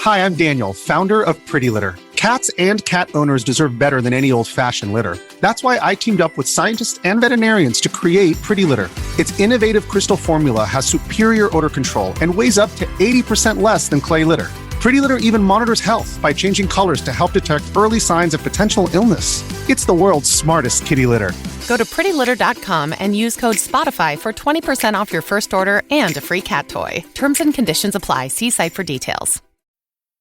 Hi, I'm Daniel, founder of Pretty Litter. Cats and cat owners deserve better than any old-fashioned litter. That's why I teamed up with scientists and veterinarians to create Pretty Litter. Its innovative crystal formula has superior odor control and weighs up to 80% less than clay litter. Pretty Litter even monitors health by changing colors to help detect early signs of potential illness. It's the world's smartest kitty litter. Go to prettylitter.com and use code SPOTIFY for 20% off your first order and a free cat toy. Terms and conditions apply. See site for details.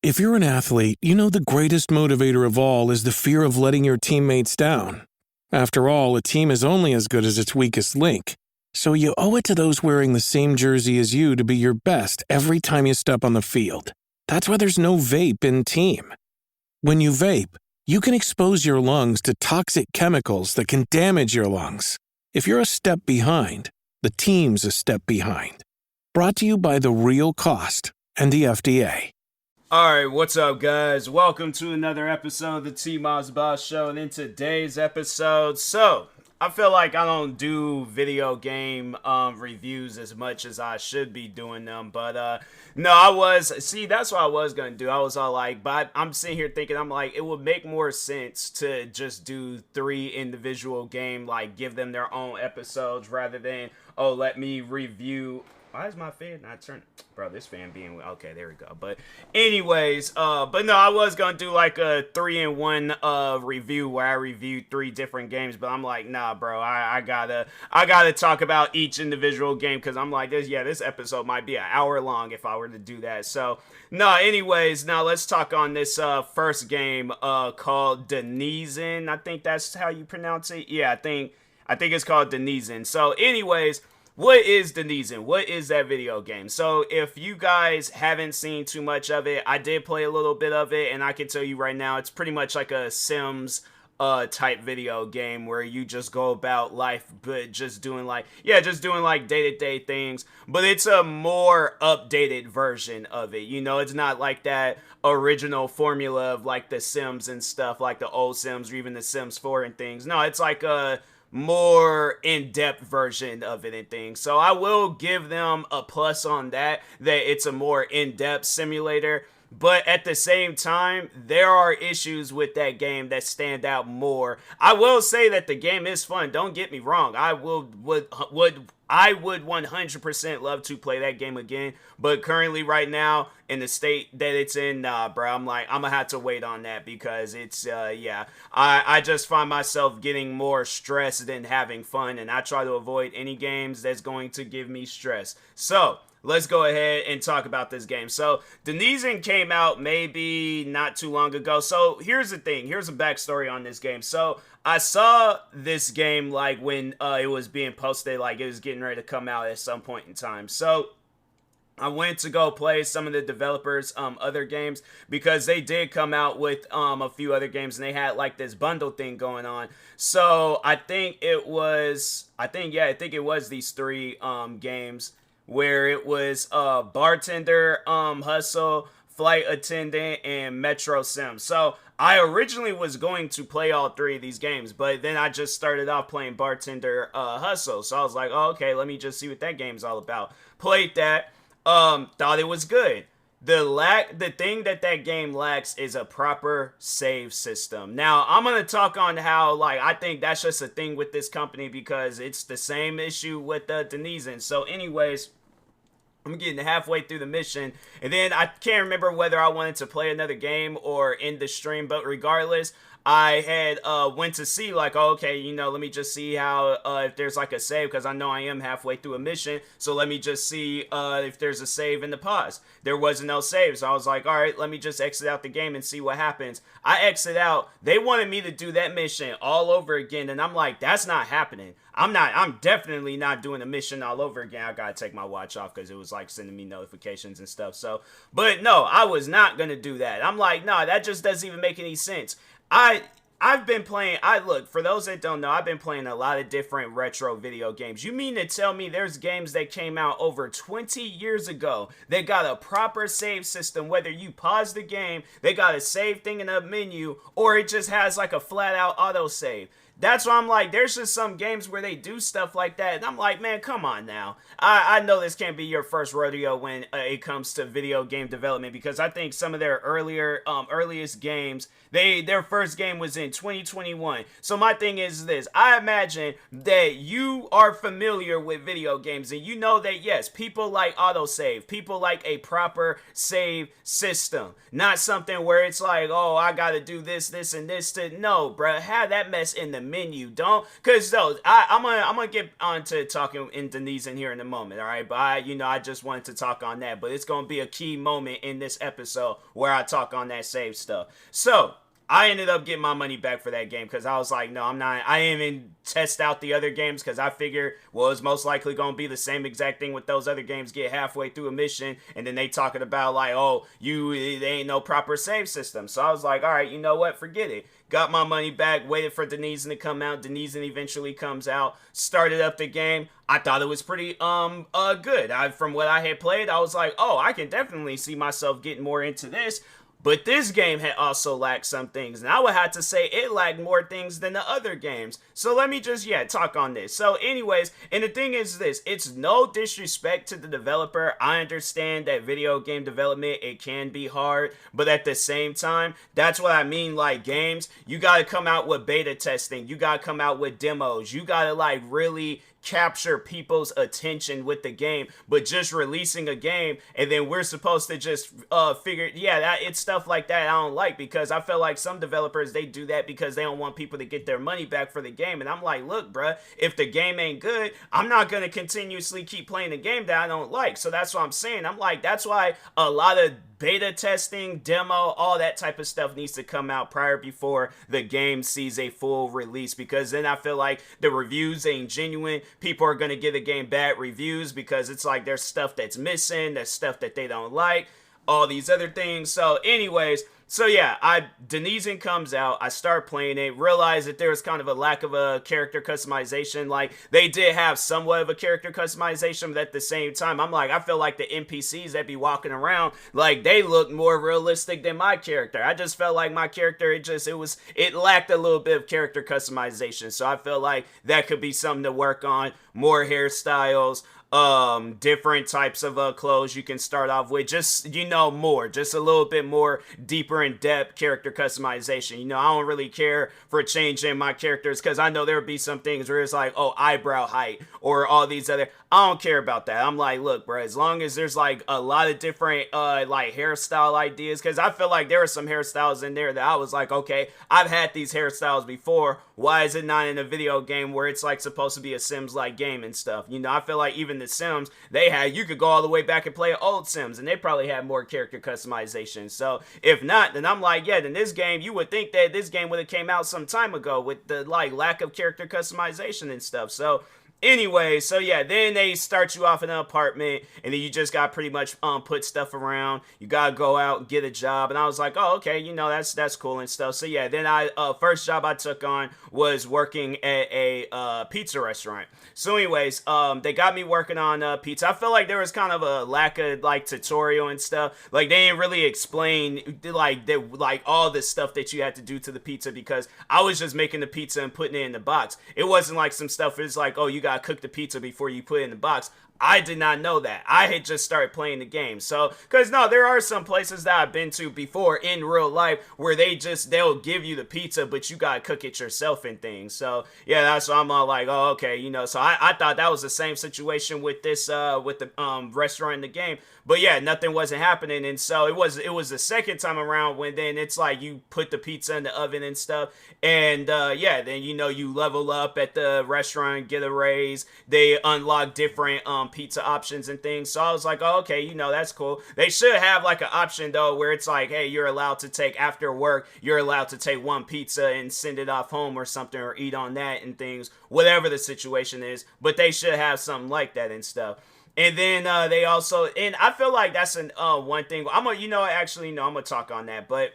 If you're an athlete, you know the greatest motivator of all is the fear of letting your teammates down. After all, a team is only as good as its weakest link. So you owe it to those wearing the same jersey as you to be your best every time you step on the field. That's why there's no vape in team. When you vape, you can expose your lungs to toxic chemicals that can damage your lungs. If you're a step behind, the team's a step behind. Brought to you by The Real Cost and the FDA. Alright, what's up guys? Welcome to another episode of the TMossBoss Show, and in today's episode, I feel like I don't do video game reviews as much as I should be doing them, but that's what I was going to do. I was all like, but I'm sitting here thinking, I'm like, it would make more sense to just do 3 individual game, like give them their own episodes rather than, let me review. Why is my fan not turning? Bro, this fan being... Okay, there we go. But anyways, I was going to do like a 3-in-1 review where I reviewed 3 different games. But I'm like, nah, bro, I gotta talk about each individual game. Because I'm like, this episode might be an hour long if I were to do that. So, anyways, now let's talk on this first game called Denizen. I think that's how you pronounce it. Yeah, I think it's called Denizen. So, anyways... What is Denizen? What is that video game? So if you guys haven't seen too much of it, I did play a little bit of it, and I can tell you right now, it's pretty much like a Sims type video game where you just go about life, but just doing like day-to-day things. But it's a more updated version of it. You know, it's not like that original formula of like the Sims and stuff, like the old Sims or even the Sims 4 and things. No, it's like a more in-depth version of it and things. So I will give them a plus on that it's a more in-depth simulator. But at the same time, there are issues with that game that stand out more. I will say that the game is fun. Don't get me wrong. I would 100% love to play that game again. But currently right now, in the state that it's in, bro, I'm gonna have to wait on that because it's, I just find myself getting more stressed than having fun. And I try to avoid any games that's going to give me stress. So, let's go ahead and talk about this game. So, Denizen came out maybe not too long ago. So, here's the thing. Here's a backstory on this game. So, I saw this game like when it was being posted, like it was getting ready to come out at some point in time. So, I went to go play some of the developers' other games because they did come out with a few other games and they had like this bundle thing going on. So, I think it was these 3 games where it was Bartender, Hustle, Flight Attendant, and Metro Sim. So I originally was going to play all 3 of these games, but then I just started off playing Bartender, Hustle. So I was like, oh, okay, let me just see what that game's all about. Played that, thought it was good. The thing that game lacks is a proper save system. Now, I'm going to talk on how, like, I think that's just a thing with this company because it's the same issue with Denizen. So, anyways, I'm getting halfway through the mission, and then I can't remember whether I wanted to play another game or end the stream, but regardless, I had went to see like, oh, okay, let me just see how if there's like a save, because I know I am halfway through a mission, so let me just see if there's a save in the pause. There wasn't no save, so I was like, all right, let me just exit out the game and see what happens. I exit out. They wanted me to do that mission all over again, and I'm like, that's not happening. I'm definitely not doing the mission all over again. I gotta take my watch off because it was like sending me notifications and stuff. So, but no, I was not gonna do that. I'm like, no, that just doesn't even make any sense. I've been playing, look, for those that don't know, I've been playing a lot of different retro video games. You mean to tell me there's games that came out over 20 years ago that got a proper save system, whether you pause the game, they got a save thing in the menu, or it just has like a flat out auto save? that's why I'm like, there's just some games where they do stuff like that, and I'm like, man, come on now. I know this can't be your first rodeo when it comes to video game development, because I think some of their earliest games, their first game was in 2021. So my thing is this: I imagine that you are familiar with video games, and you know that yes, people like autosave, people like a proper save system, not something where it's like, oh, I gotta do this, and this to no, bruh, have that mess in the menu. Don't, cause though I'm gonna get on to talking in Denizen here in a moment, all right? But I just wanted to talk on that, but it's gonna be a key moment in this episode where I talk on that save stuff. So I ended up getting my money back for that game because I was like, no, I'm not. I didn't even test out the other games because I figured, well, it's most likely going to be the same exact thing with those other games. Get halfway through a mission and then they talking about like, oh, there ain't no proper save system. So I was like, all right, you know what? Forget it. Got my money back, waited for Denizen to come out. Denizen eventually comes out, started up the game. I thought it was pretty good. From what I had played, I was like, oh, I can definitely see myself getting more into this. But this game had also lacked some things, and I would have to say it lacked more things than the other games. So let me just, talk on this. So anyways, and the thing is this, it's no disrespect to the developer. I understand that video game development, it can be hard, but at the same time, that's what I mean, like games, you gotta come out with beta testing, you gotta come out with demos, you gotta like really capture people's attention with the game. But just releasing a game and then we're supposed to just figure, it's stuff like that I don't like, because I feel like some developers, they do that because they don't want people to get their money back for the game. And I'm like, look, bruh, if the game ain't good, I'm not gonna continuously keep playing the game that I don't like. So that's what I'm saying. I'm like, that's why a lot of beta testing, demo, all that type of stuff needs to come out before the game sees a full release, because then I feel like the reviews ain't genuine. People are going to give the game bad reviews because it's like there's stuff that's missing, there's stuff that they don't like, all these other things. So anyways, Denizen comes out, I start playing it, realize that there was kind of a lack of a character customization. Like, they did have somewhat of a character customization, but at the same time, I'm like, I feel like the NPCs that be walking around, like, they look more realistic than my character. I just felt like my character, it lacked a little bit of character customization. So I feel like that could be something to work on. More hairstyles, different types of clothes you can start off with, just a little bit more deeper in depth character customization. I don't really care for changing my characters because I know there'll be some things where it's like, oh, eyebrow height or all these other, I don't care about that. I'm like, look, bro, as long as there's like a lot of different like hairstyle ideas, because I feel like there were some hairstyles in there that I was like, okay, I've had these hairstyles before, why is it not in a video game where it's like supposed to be a Sims like game and stuff? I feel like even the Sims, you could go all the way back and play old Sims and they probably had more character customization. So if not, then I'm like, then this game, you would think that this game would have came out some time ago with the like lack of character customization and stuff. So anyway, then they start you off in an apartment, and then you just got pretty much put stuff around. You gotta go out and get a job, and I was like, oh, okay, that's cool and stuff. So then I first job I took on was working at a pizza restaurant. So anyways, they got me working on pizza. I feel like there was kind of a lack of like tutorial and stuff. Like they didn't really explain like all the stuff that you had to do to the pizza, because I was just making the pizza and putting it in the box. It wasn't like some stuff. It's like, oh, you gotta cook the pizza before you put it in the box. I did not know that. I had just started playing the game. So, because no, there are some places that I've been to before in real life where they'll give you the pizza, but you gotta cook it yourself and things. So, that's why I'm all like, oh, okay, So I thought that was the same situation with this, with the restaurant in the game. But nothing wasn't happening. And so it was the second time around when then it's like you put the pizza in the oven and stuff. And then you level up at the restaurant, get a raise. They unlock different pizza options and things. So I was like, oh, okay, that's cool. They should have like an option though where it's like, hey, you're allowed to take after work, you're allowed to take one pizza and send it off home or something, or eat on that and things, whatever the situation is. But they should have something like that and stuff. And then they also, and I feel like that's one thing. I'm gonna talk on that, but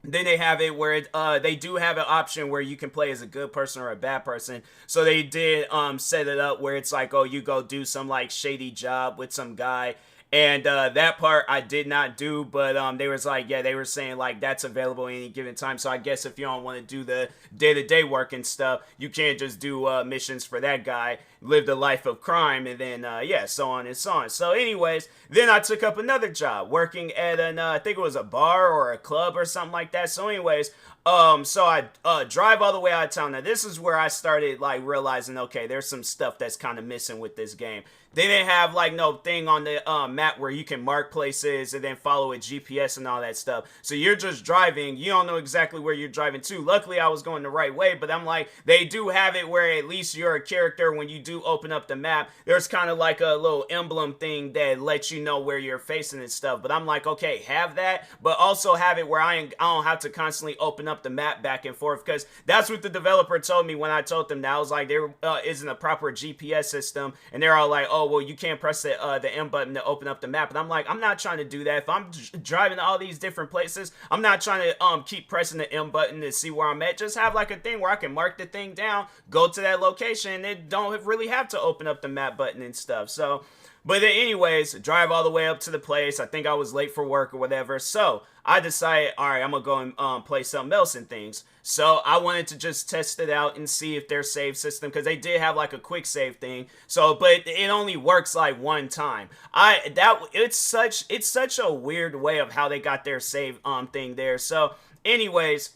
then they have it where they do have an option where you can play as a good person or a bad person. So they did set it up where it's like, oh, you go do some like shady job with some guy, And that part I did not do, but they was like, yeah, they were saying like that's available any given time. So I guess if you don't want to do the day-to-day work and stuff, you can't just do missions for that guy, live the life of crime, and then yeah, so on and so on. So anyways, then I took up another job working at an I think it was a bar or a club or something like that. So anyways, so I drive all the way out of town. Now this is where I started like realizing, okay, there's some stuff that's kind of missing with this game. They didn't have like no thing on the map where you can mark places and then follow a GPS and all that stuff. So you're just driving. You don't know exactly where you're driving to. Luckily, I was going the right way, but I'm like, they do have it where at least you're a character when you do open up the map. There's kind of like a little emblem thing that lets you know where you're facing and stuff. But I'm like, okay, have that, but also have it where I don't have to constantly open up the map back and forth, because that's what the developer told me when I told them that. I was like, there isn't a proper GPS system, and they're all like, oh, well, you can't press the M button to open up the map. And I'm like, I'm not trying to do that. If I'm driving to all these different places, I'm not trying to keep pressing the M button to see where I'm at. Just have like a thing where I can mark the thing down, go to that location, and don't really have to open up the map button and stuff. So, but then anyways, drive all the way up to the place. I think I was late for work or whatever. So I decided, all right, I'm going to go and play something else and things. So I wanted to just test it out and see if their save system, because they did have like a quick save thing. So, but it only works like one time. It's such a weird way of how they got their save thing there. So anyways,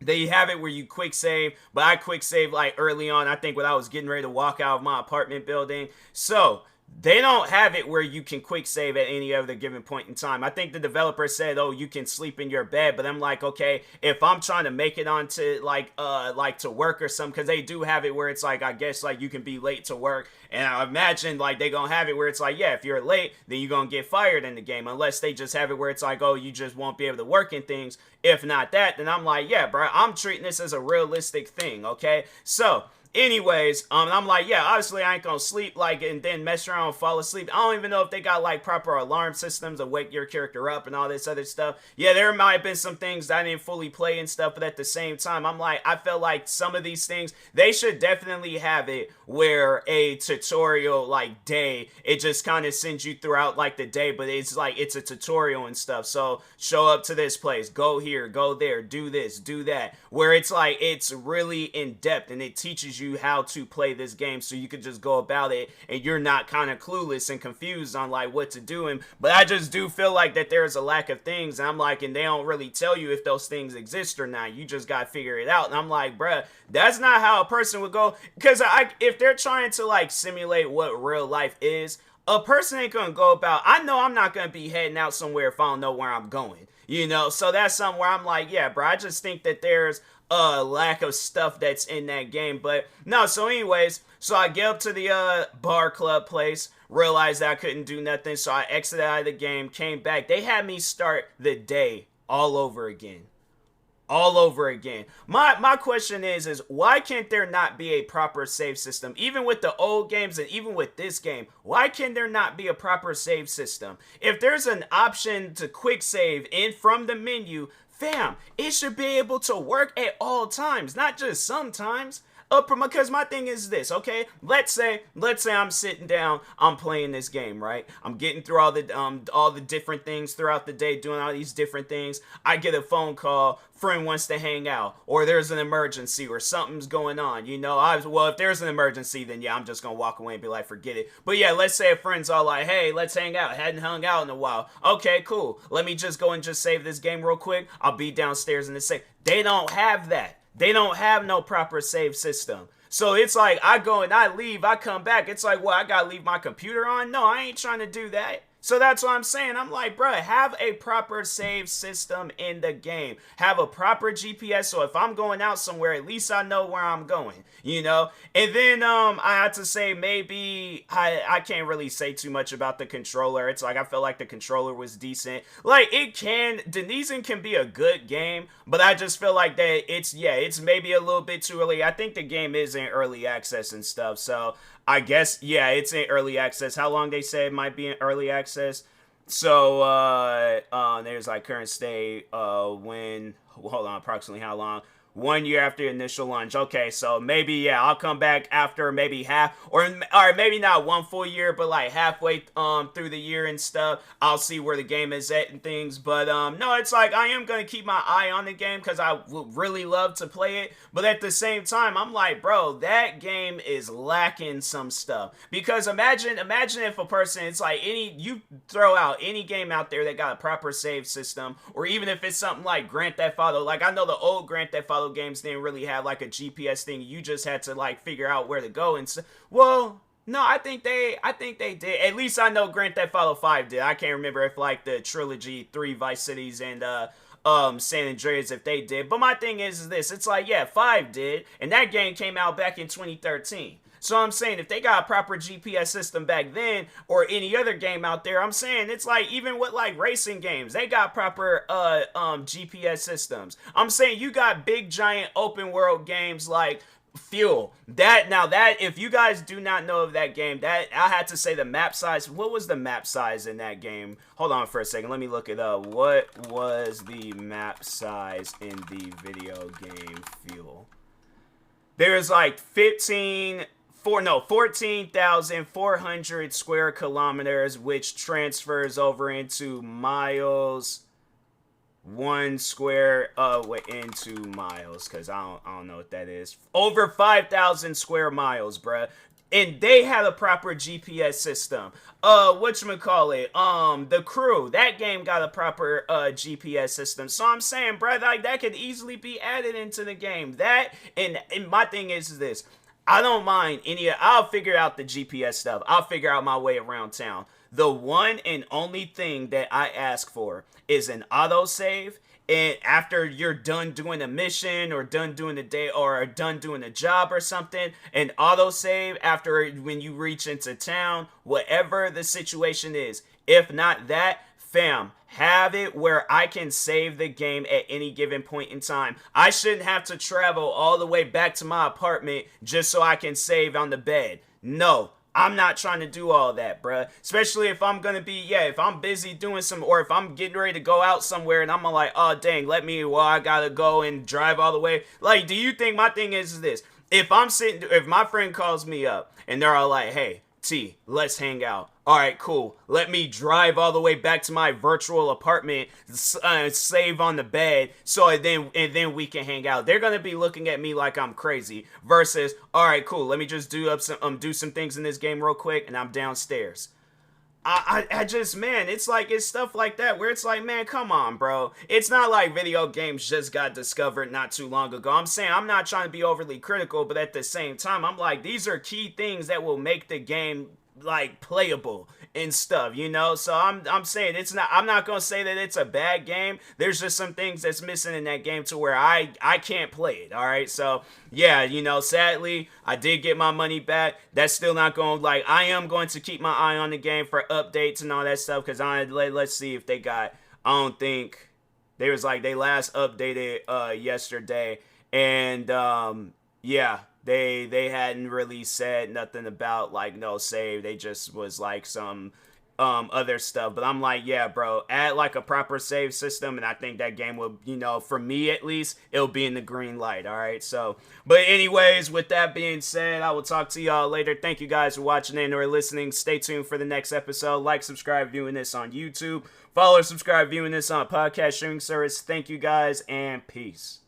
they have it where you quick save, but I quick save like early on, I think when I was getting ready to walk out of my apartment building. So they don't have it where you can quick save at any other given point in time. I think the developer said, oh, you can sleep in your bed, but I'm like, okay, if I'm trying to make it onto like to work or something, because they do have it where it's like, I guess like you can be late to work, and I imagine like they gonna have it where it's like, yeah, if you're late, then you're gonna get fired in the game, unless they just have it where it's like, oh, you just won't be able to work in things. If not that, then I'm like, yeah, bro, I'm treating this as a realistic thing, okay? So anyways, I'm like, yeah, obviously I ain't gonna sleep like and then mess around and fall asleep. I don't even know if they got like proper alarm systems to wake your character up and all this other stuff. Yeah, there might have been some things that I didn't fully play and stuff, but at the same time, I'm like, I felt like some of these things, they should definitely have it where a tutorial like day, it just kind of sends you throughout like the day, but it's like, it's a tutorial and stuff. So show up to this place, go here, go there, do this, do that, where it's like, it's really in depth and it teaches you how to play this game, so you could just go about it and you're not kind of clueless and confused on like what to do. And but I just do feel like that there's a lack of things, and I'm like, and they don't really tell you if those things exist or not. You just gotta figure it out. And I'm like, bruh, that's not how a person would go, because if they're trying to like simulate what real life is, a person ain't gonna go about, I know I'm not gonna be heading out somewhere if I don't know where I'm going, you know. So that's something where I'm like, yeah, bro, I just think that there's lack of stuff that's in that game. But no, so anyways, so I get up to the bar club place, realized that I couldn't do nothing, so I exited out of the game, came back. They had me start the day all over again. All over again. My question is why can't there not be a proper save system? Even with the old games and even with this game, why can there not be a proper save system? If there's an option to quick save in from the menu, fam, it should be able to work at all times, not just sometimes. Because my thing is this, okay? Let's say I'm sitting down, I'm playing this game, right? I'm getting through all the different things throughout the day, doing all these different things. I get a phone call, friend wants to hang out, or there's an emergency, or something's going on, you know. Well, if there's an emergency, then yeah, I'm just gonna walk away and be like, forget it. But yeah, let's say a friend's all like, hey, let's hang out. Hadn't hung out in a while. Okay, cool. Let me just go and just save this game real quick. I'll be downstairs in the safe. They don't have that. They don't have no proper save system. So it's like, I go and I leave, I come back. It's like, well, I gotta leave my computer on? No, I ain't trying to do that. So that's what I'm saying. I'm like, bruh, have a proper save system in the game. Have a proper GPS, so if I'm going out somewhere, at least I know where I'm going, you know? And then I had to say, maybe I can't really say too much about the controller. It's like, I felt like the controller was decent. Like, Denizen can be a good game, but I just feel like that it's maybe a little bit too early. I think the game is in early access and stuff, so I guess, yeah, it's in early access. How long they say it might be in early access? So, there's like current state, hold on, approximately how long? 1 year after the initial launch. Okay, so maybe, yeah, I'll come back after maybe half, or maybe not 1 full year, but like halfway through the year and stuff. I'll see where the game is at and things. But no, it's like I am going to keep my eye on the game because I would really love to play it. But at the same time, I'm like, bro, that game is lacking some stuff. Because imagine if a person, it's like you throw out any game out there that got a proper save system, or even if it's something like Grand Theft Auto. Like, I know the old Grand Theft Auto games didn't really have like a GPS thing. You just had to like figure out where to go and well, no, I think they did. At least I know Grand Theft Auto 5 did. I can't remember if like the trilogy 3 Vice Cities and San Andreas, if they did. But my thing is this, it's like, yeah, 5 did, and that game came out back in 2013. So I'm saying if they got a proper GPS system back then, or any other game out there, I'm saying it's like even with like racing games, they got proper GPS systems. I'm saying you got big giant open world games like Fuel. That if you guys do not know of that game, that I had to say the map size. What was the map size in that game? Hold on for a second. Let me look it up. What was the map size in the video game Fuel? There's like 14,400 square kilometers, which transfers over into miles. 1 square into miles, because I don't know what that is. Over 5,000 square miles, bruh. And they had a proper GPS system. Whatchamacallit? The Crew. That game got a proper GPS system. So I'm saying, bruh, like that could easily be added into the game. That and my thing is this. I don't mind I'll figure out the GPS stuff. I'll figure out my way around town. The one and only thing that I ask for is an autosave, and after you're done doing a mission or done doing the day or done doing a job or something, an autosave after when you reach into town, whatever the situation is. If not that, fam, have it where I can save the game at any given point in time. I shouldn't have to travel all the way back to my apartment just so I can save on the bed. No, I'm not trying to do all that, bruh. Especially if I'm gonna be, if I'm busy doing or if I'm getting ready to go out somewhere and I'm like, oh dang, I gotta go and drive all the way. Like, do you think my thing is this? If my friend calls me up and they're all like, hey, T, let's hang out. All right, cool. Let me drive all the way back to my virtual apartment, save on the bed, and then we can hang out. They're gonna be looking at me like I'm crazy. Versus, all right, cool. Let me just do some things in this game real quick, and I'm downstairs. I just, man, it's stuff like that where it's like, man, come on, bro. It's not like video games just got discovered not too long ago. I'm saying I'm not trying to be overly critical, but at the same time, I'm like, these are key things that will make the game like playable and stuff, you know. So I'm saying I'm not gonna say that it's a bad game. There's just some things that's missing in that game to where I can't play it. All right, so yeah, you know, sadly I did get my money back. That's still not going, like, I am going to keep my eye on the game for updates and all that stuff, because let's see if they got, I don't think they last updated yesterday, and yeah, they hadn't really said nothing about like no save. They just was like some other stuff. But I'm like, yeah, bro, add like a proper save system, and I think that game will, you know, for me at least, it'll be in the green light. All right, so, but anyways, with that being said, I will talk to y'all later. Thank you guys for watching and or listening. Stay tuned for the next episode. Like, subscribe, viewing this on YouTube. Follow or subscribe, viewing this on a podcast streaming service. Thank you guys, and peace.